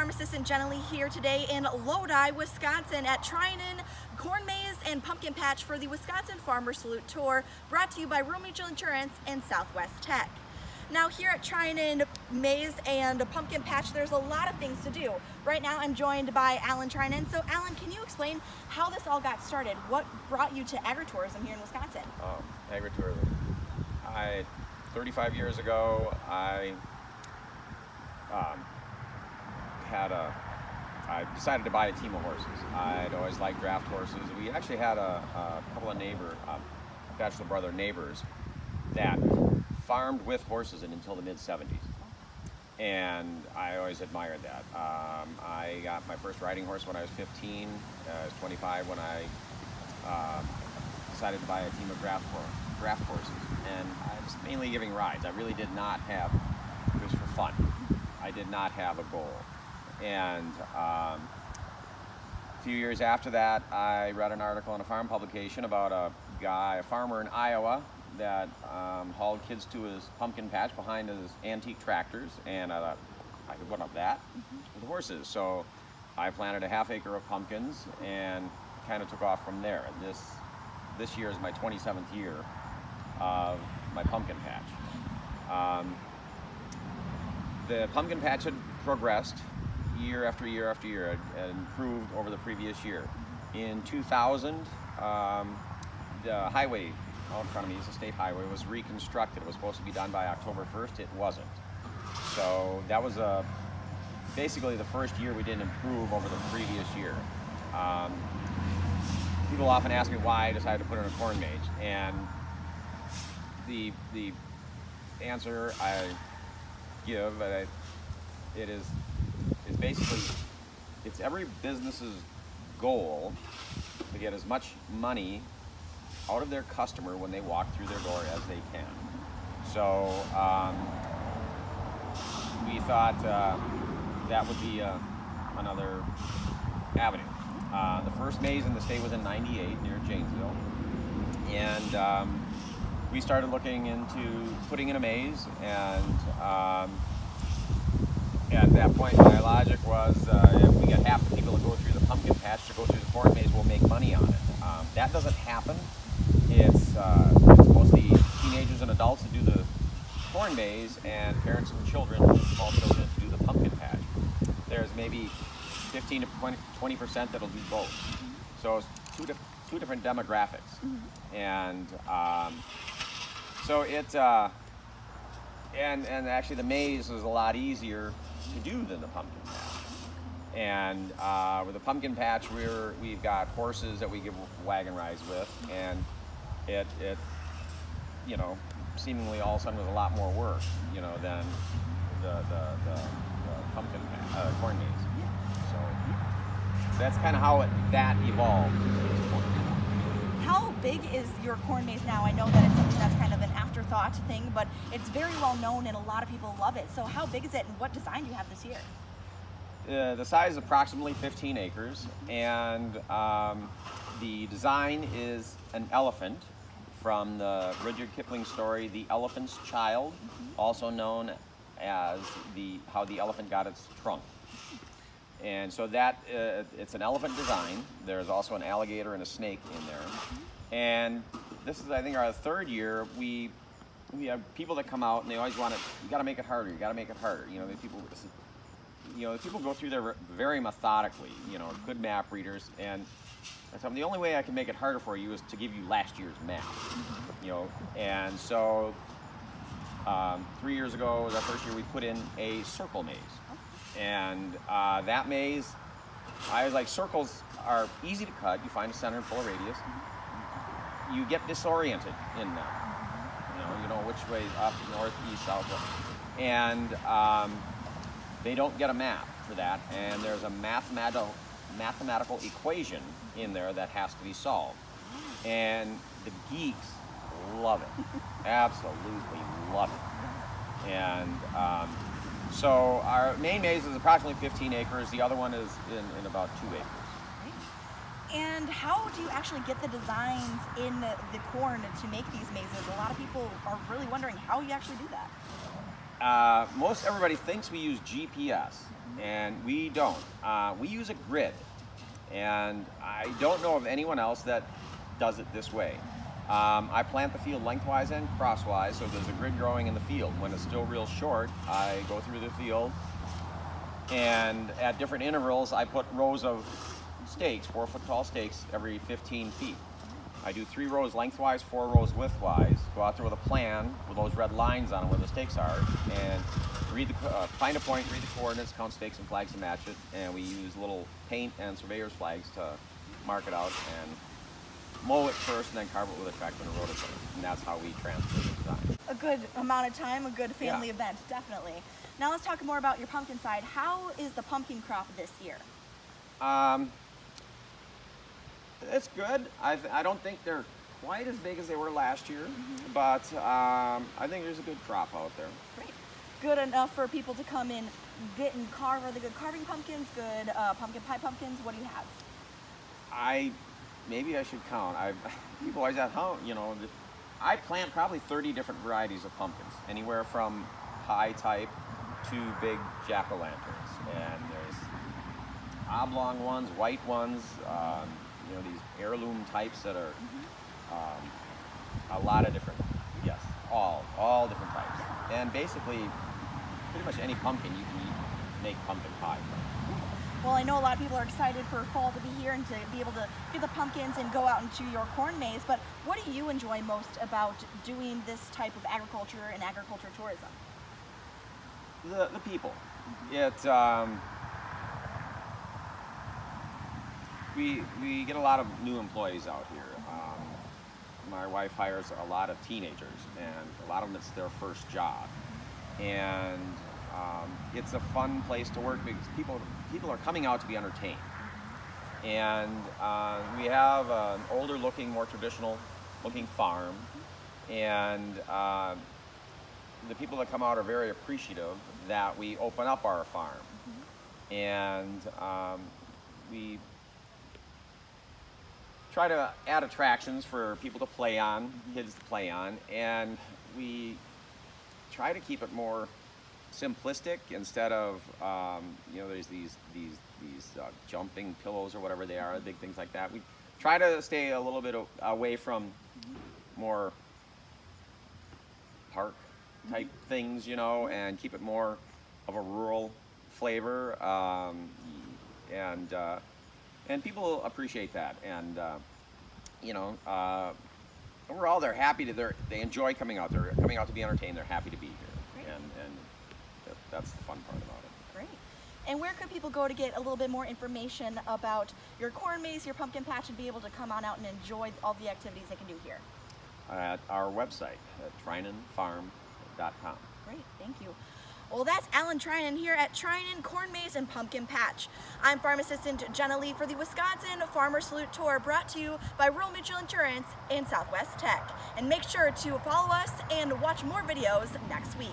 Farm Assistant Jenna Lee here today in Lodi, Wisconsin at Treinen Corn Maze and Pumpkin Patch for the Wisconsin Farmer Salute Tour, brought to you by Rural Mutual Insurance and Southwest Tech. Now here at Treinen Maze and Pumpkin Patch, there's a lot of things to do. Right now I'm joined by Alan Treinen. So Alan, can you explain how this all got started? What brought you to agritourism here in Wisconsin? Agritourism. 35 years ago, I decided to buy a team of horses. I'd always liked draft horses. We actually had a couple of bachelor brother neighbors that farmed with horses until the mid-70s. And I always admired that. I got my first riding horse when I was 15. I was 25 when I decided to buy a team of draft horses. And I was mainly giving rides. I really did not have, it was for fun. I did not have a goal. And a few years after that, I read an article in a farm publication about a farmer in Iowa that hauled kids to his pumpkin patch behind his antique tractors, and I thought I could put up that with horses. So I planted a half acre of pumpkins and kind of took off from there. And this year is my 27th year of my pumpkin patch. The pumpkin patch had progressed year after year after year and improved over the previous year. In 2000, the highway out in front of me is a state highway, was reconstructed. It was supposed to be done by October 1st. It wasn't. So that was basically the first year we didn't improve over the previous year. People often ask me why I decided to put in a corn maze, and the answer I give, it's basically, it's every business's goal to get as much money out of their customer when they walk through their door as they can. So we thought that would be another avenue. The first maze in the state was in '98 near Janesville, and we started looking into putting in a maze, and at that point my logic was if we get half the people that go through the pumpkin patch to go through the corn maze, we'll make money on it. That doesn't happen. It's mostly teenagers and adults that do the corn maze, and parents and children, small children, to do the pumpkin patch. There's maybe 15 to 20% that'll do both. So it's two different demographics. And so and actually the maze is a lot easier to do than the pumpkin patch. And with the pumpkin patch, we've got horses that we give wagon rides with, and it seemingly all of a sudden was a lot more work, than the pumpkin corn maze. So that's kind of how that evolved to this point. How big is your corn maze now? I know that it's something that's kind of an afterthought thing, but it's very well known and a lot of people love it. So how big is it, and what design do you have this year? The size is approximately 15 acres, and the design is an elephant from the Rudyard Kipling story, The Elephant's Child, also known as How the Elephant Got Its Trunk. And so that it's an elephant design. There's also an alligator and a snake in there. And this is, I think, our third year. We have people that come out and they always want it. You got to make it harder. You got to make it harder. People go through there very methodically. Good map readers, and the only way I can make it harder for you is to give you last year's map. And so 3 years ago was our first year. We put in a circle maze. And that maze, I was like, circles are easy to cut. You find a center and pull a radius. You get disoriented in them. You know which way up, north, east, south, west. And they don't get a map for that. And there's a mathematical equation in there that has to be solved. And the geeks love it. Absolutely love it. And so our main maze is approximately 15 acres. The other one is in about 2 acres. And how do you actually get the designs in the corn to make these mazes? A lot of people are really wondering how you actually do that. Most everybody thinks we use GPS, and we don't. We use a grid, and I don't know of anyone else that does it this way. I plant the field lengthwise and crosswise, so there's a grid growing in the field. When it's still real short, I go through the field, and at different intervals, I put rows of stakes, 4-foot tall stakes, every 15 feet. I do 3 rows lengthwise, 4 rows widthwise. Go out there with a plan with those red lines on it where the stakes are, and read the find a point, read the coordinates, count stakes and flags to match it, and we use little paint and surveyor's flags to mark it out and mow it first, and then carve it with a tractor and a rototiller, and that's how we transfer the design. A good amount of time, a good family event, definitely. Now let's talk more about your pumpkin side. How is the pumpkin crop this year? It's good. I don't think they're quite as big as they were last year, but I think there's a good crop out there. Great. Good enough for people to come in, get and carve. Are they good carving pumpkins? Good pumpkin pie pumpkins? What do you have? Maybe I should count. People always ask how, I plant probably 30 different varieties of pumpkins, anywhere from pie type to big jack-o'-lanterns. And there's oblong ones, white ones, these heirloom types that are a lot of different, yes, all different types. And basically, pretty much any pumpkin you can make pumpkin pie from. Well, I know a lot of people are excited for fall to be here and to be able to get the pumpkins and go out into your corn maze, but what do you enjoy most about doing this type of agriculture and agriculture tourism? The people. We get a lot of new employees out here. My wife hires a lot of teenagers, and a lot of them it's their first job. And it's a fun place to work because people are coming out to be entertained. And we have an older looking, more traditional looking farm, and the people that come out are very appreciative that we open up our farm. And we try to add attractions for people to play on, kids to play on, and we try to keep it more simplistic instead of there's these jumping pillows or whatever they are, big things like that. We try to stay a little bit away from more park type things, and keep it more of a rural flavor, and people appreciate that. And overall, they're happy they enjoy coming out. They're coming out to be entertained. They're happy to be here. Great. And that's the fun part about it. Great. And where could people go to get a little bit more information about your corn maze, your pumpkin patch, and be able to come on out and enjoy all the activities they can do here? At our website at treinenfarm.com. Great, thank you. Well, that's Alan Treinen here at Treinen Corn Maze and Pumpkin Patch. I'm Farm Assistant Jenna Lee for the Wisconsin Farmer Salute Tour, brought to you by Rural Mutual Insurance and Southwest Tech. And make sure to follow us and watch more videos next week.